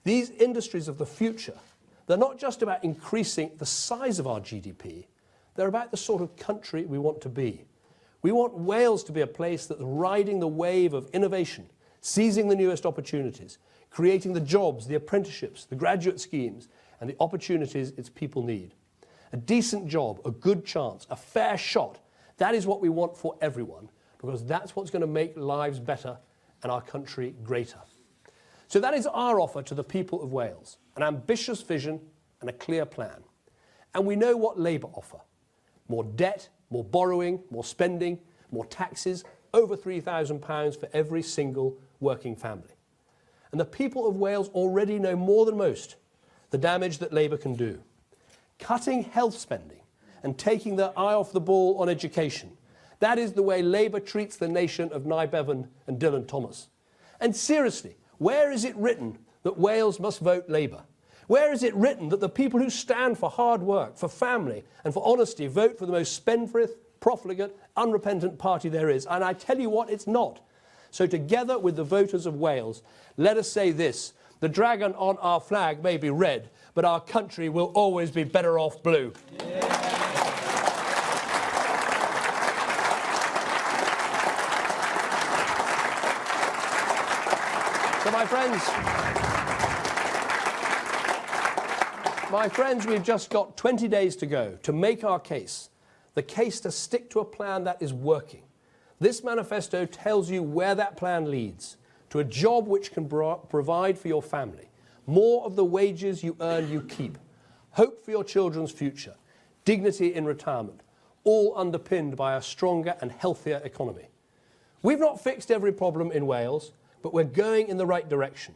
These industries of the future, they're not just about increasing the size of our GDP, they're about the sort of country we want to be. We want Wales to be a place that's riding the wave of innovation, seizing the newest opportunities, creating the jobs, the apprenticeships, the graduate schemes, and the opportunities its people need. A decent job, a good chance, a fair shot, that is what we want for everyone, because that's what's going to make lives better and our country greater. So that is our offer to the people of Wales, an ambitious vision and a clear plan. And we know what Labour offer. More debt, more borrowing, more spending, more taxes, over £3,000 for every single working family. And the people of Wales already know more than most the damage that Labour can do. Cutting health spending and taking their eye off the ball on education, that is the way Labour treats the nation of Nye Bevan and Dylan Thomas. And seriously, where is it written that Wales must vote Labour? Where is it written that the people who stand for hard work, for family and for honesty vote for the most spendthrift, profligate, unrepentant party there is? And I tell you what, it's not. So together with the voters of Wales, let us say this: the dragon on our flag may be red, but our country will always be better off blue. Yeah. So my friends, we've just got 20 days to go to make our case, the case to stick to a plan that is working. This manifesto tells you where that plan leads, to a job which can provide for your family, more of the wages you earn you keep, hope for your children's future, dignity in retirement, all underpinned by a stronger and healthier economy. We've not fixed every problem in Wales, but we're going in the right direction.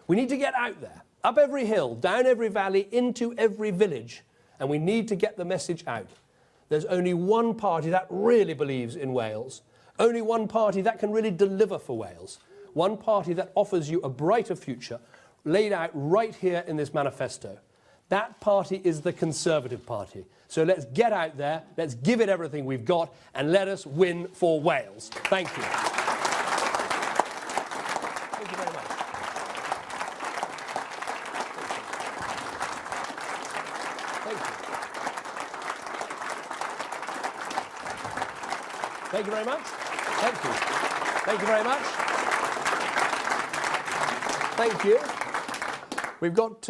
We need to get out there, up every hill, down every valley, into every village, and we need to get the message out. There's only one party that really believes in Wales, only one party that can really deliver for Wales, one party that offers you a brighter future laid out right here in this manifesto. That party is the Conservative Party. So let's get out there, let's give it everything we've got, and let us win for Wales. Thank you. Thank you very much. Thank you. Thank you very much. Thank you. Thank you very much. Thank you. We've got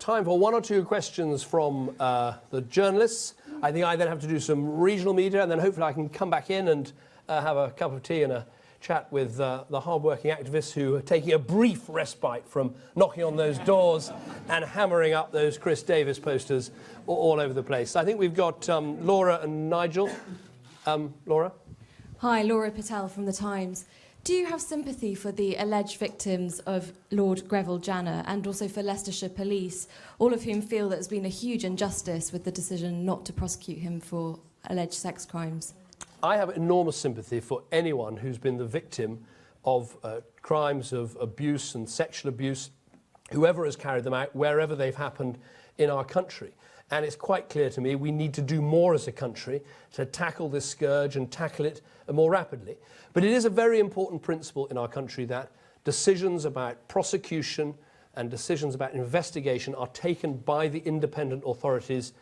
time for one or two questions from the journalists. I think I then have to do some regional media, and then hopefully I can come back in and have a cup of tea and a chat with the hard-working activists who are taking a brief respite from knocking on those doors and hammering up those Chris Davis posters all over the place. I think we've got Laura and Nigel. Laura? Hi, Laura Patel from The Times. Do you have sympathy for the alleged victims of Lord Greville Janner and also for Leicestershire Police, all of whom feel that there's been a huge injustice with the decision not to prosecute him for alleged sex crimes? I have enormous sympathy for anyone who's been the victim of crimes of abuse and sexual abuse, whoever has carried them out, wherever they've happened in our country. And it's quite clear to me we need to do more as a country to tackle this scourge and tackle it more rapidly. But it is a very important principle in our country that decisions about prosecution and decisions about investigation are taken by the independent authorities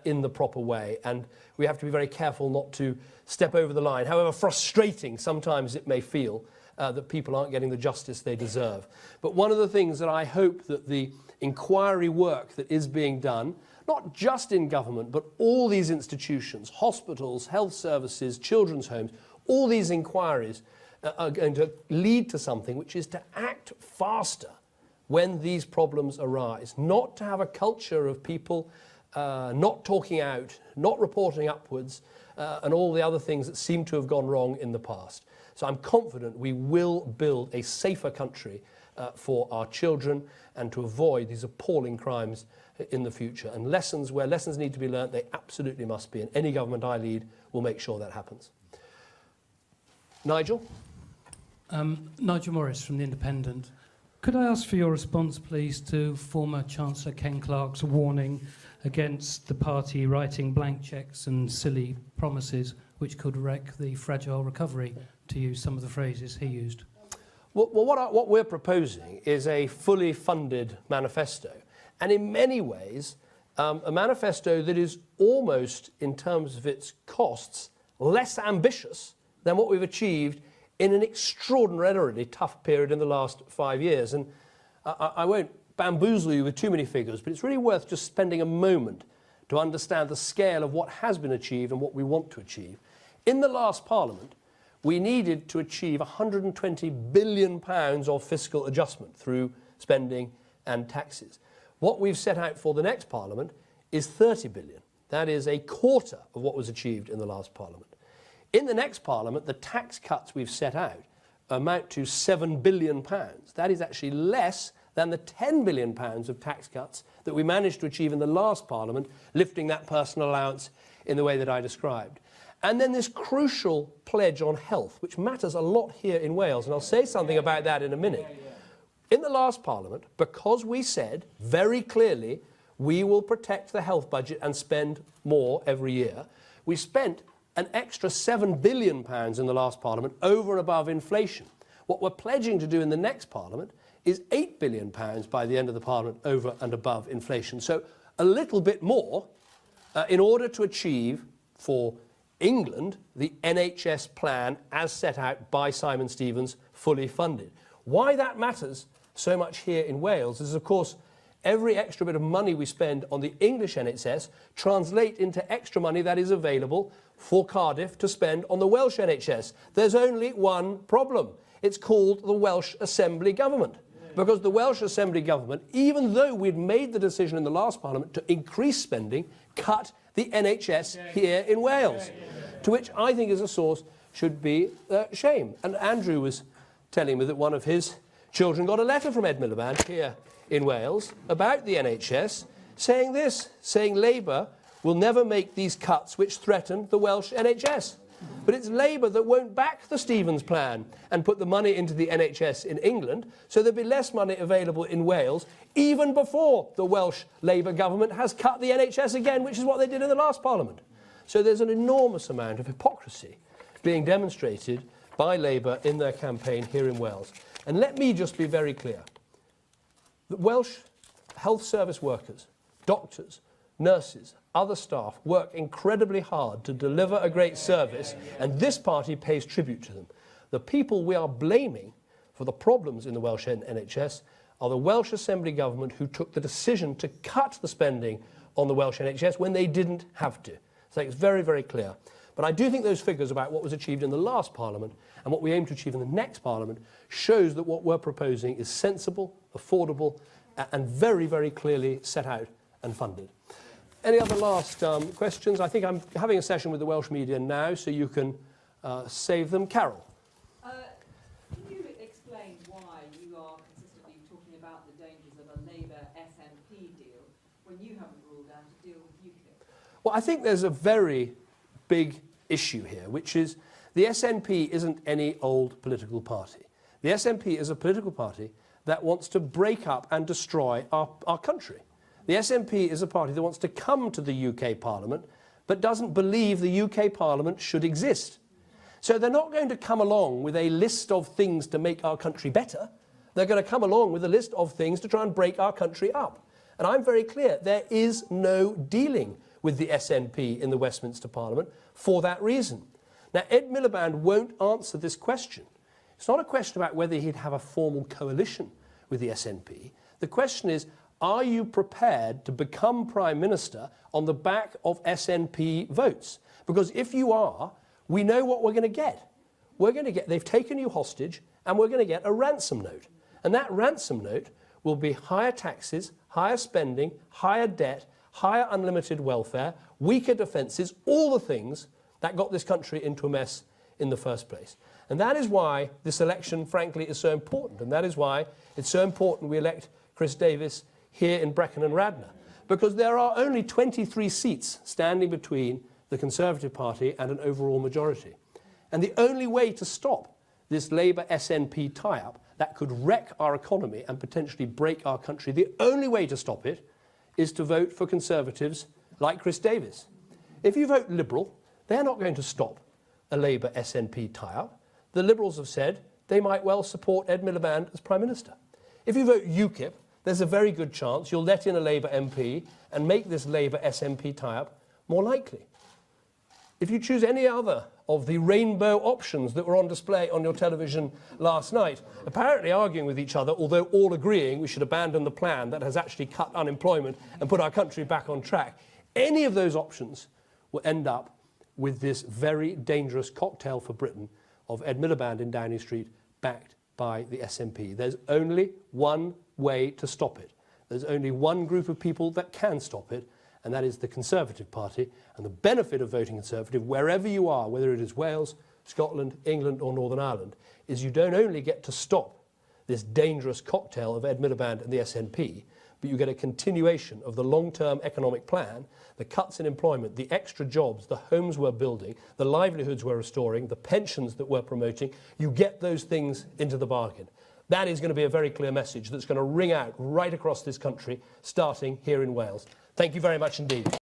in the proper way. And we have to be very careful not to step over the line, however frustrating sometimes it may feel that people aren't getting the justice they deserve. But one of the things that I hope that the inquiry work that is being done, not just in government, but all these institutions, hospitals, health services, children's homes, all these inquiries are going to lead to something, which is to act faster when these problems arise, not to have a culture of people not talking out, not reporting upwards, and all the other things that seem to have gone wrong in the past. So I'm confident we will build a safer country for our children and to avoid these appalling crimes in the future. And lessons, where lessons need to be learnt, they absolutely must be. And any government I lead will make sure that happens. Nigel? Nigel Morris from The Independent. Could I ask for your response, please, to former Chancellor Ken Clarke's warning against the party writing blank cheques and silly promises which could wreck the fragile recovery, to use some of the phrases he used? Well, what we're proposing is a fully funded manifesto, and in many ways, a manifesto that is almost, in terms of its costs, less ambitious than what we've achieved in an extraordinarily tough period in the last 5 years. And I won't bamboozle you with too many figures, but it's really worth just spending a moment to understand the scale of what has been achieved and what we want to achieve. In the last Parliament, we needed to achieve £120 billion of fiscal adjustment through spending and taxes. What we've set out for the next Parliament is £30 billion. That is a quarter of what was achieved in the last Parliament. In the next Parliament, the tax cuts we've set out amount to £7 billion. That is actually less than the £10 billion of tax cuts that we managed to achieve in the last Parliament, lifting that personal allowance in the way that I described. And then this crucial pledge on health, which matters a lot here in Wales, and I'll say something about that in a minute. In the last Parliament, because we said very clearly we will protect the health budget and spend more every year, we spent an extra £7 billion in the last Parliament over and above inflation. What we're pledging to do in the next Parliament is £8 billion by the end of the Parliament over and above inflation. So a little bit more in order to achieve for England the NHS plan as set out by Simon Stevens, fully funded. Why that matters so much here in Wales is, of course, every extra bit of money we spend on the English NHS translate into extra money that is available for Cardiff to spend on the Welsh NHS. There's only one problem. It's called the Welsh Assembly Government. Because the Welsh Assembly Government, even though we'd made the decision in the last Parliament to increase spending, cut the NHS here in Wales, to which I think as a source should be shame. And Andrew was telling me that one of his children got a letter from Ed Miliband here in Wales about the NHS saying this, saying Labour will never make these cuts which threaten the Welsh NHS. But it's Labour that won't back the Stevens plan and put the money into the NHS in England, so there'll be less money available in Wales, even before the Welsh Labour government has cut the NHS again, which is what they did in the last Parliament. So there's an enormous amount of hypocrisy being demonstrated by Labour in their campaign here in Wales. And let me just be very clear. The Welsh health service workers, doctors, nurses, other staff work incredibly hard to deliver a great service, and this party pays tribute to them. The people we are blaming for the problems in the Welsh NHS are the Welsh Assembly Government, who took the decision to cut the spending on the Welsh NHS when they didn't have to. So it's very, very clear. But I do think those figures about what was achieved in the last Parliament and what we aim to achieve in the next Parliament shows that what we're proposing is sensible, affordable, and very, very clearly set out and funded. Any other last questions? I think I'm having a session with the Welsh media now, so you can save them. Carol. Can you explain why you are consistently talking about the dangers of a Labour SNP deal when you haven't ruled out a deal with UKIP? Well, I think there's a very big issue here, which is the SNP isn't any old political party. The SNP is a political party that wants to break up and destroy our country. The SNP is a party that wants to come to the UK Parliament but doesn't believe the UK Parliament should exist. So they're not going to come along with a list of things to make our country better. They're going to come along with a list of things to try and break our country up. And I'm very clear, there is no dealing with the SNP in the Westminster Parliament for that reason. Now, Ed Miliband won't answer this question. It's not a question about whether he'd have a formal coalition with the SNP. The question is, are you prepared to become Prime Minister on the back of SNP votes? Because if you are, we know what we're going to get. They've taken you hostage, and we're going to get a ransom note. And that ransom note will be higher taxes, higher spending, higher debt, higher unlimited welfare, weaker defences, all the things that got this country into a mess in the first place. And that is why this election, frankly, is so important. And that is why it's so important we elect Chris Davis here in Brecon and Radnor. Because there are only 23 seats standing between the Conservative Party and an overall majority. And the only way to stop this Labour SNP tie-up that could wreck our economy and potentially break our country, the only way to stop it is to vote for Conservatives like Chris Davis. If you vote Liberal, they're not going to stop a Labour SNP tie-up. The Liberals have said they might well support Ed Miliband as Prime Minister. If you vote UKIP, there's a very good chance you'll let in a Labour MP and make this Labour SNP tie-up more likely. If you choose any other of the rainbow options that were on display on your television last night, apparently arguing with each other, although all agreeing we should abandon the plan that has actually cut unemployment and put our country back on track, any of those options will end up with this very dangerous cocktail for Britain of Ed Miliband in Downing Street backed by the SNP. There's only one way to stop it. There's only one group of people that can stop it, and that is the Conservative Party. And the benefit of voting Conservative, wherever you are, whether it is Wales, Scotland, England or Northern Ireland, is you don't only get to stop this dangerous cocktail of Ed Miliband and the SNP, but you get a continuation of the long-term economic plan, the cuts in employment, the extra jobs, the homes we're building, the livelihoods we're restoring, the pensions that we're promoting. You get those things into the bargain. That is going to be a very clear message that's going to ring out right across this country, starting here in Wales. Thank you very much indeed.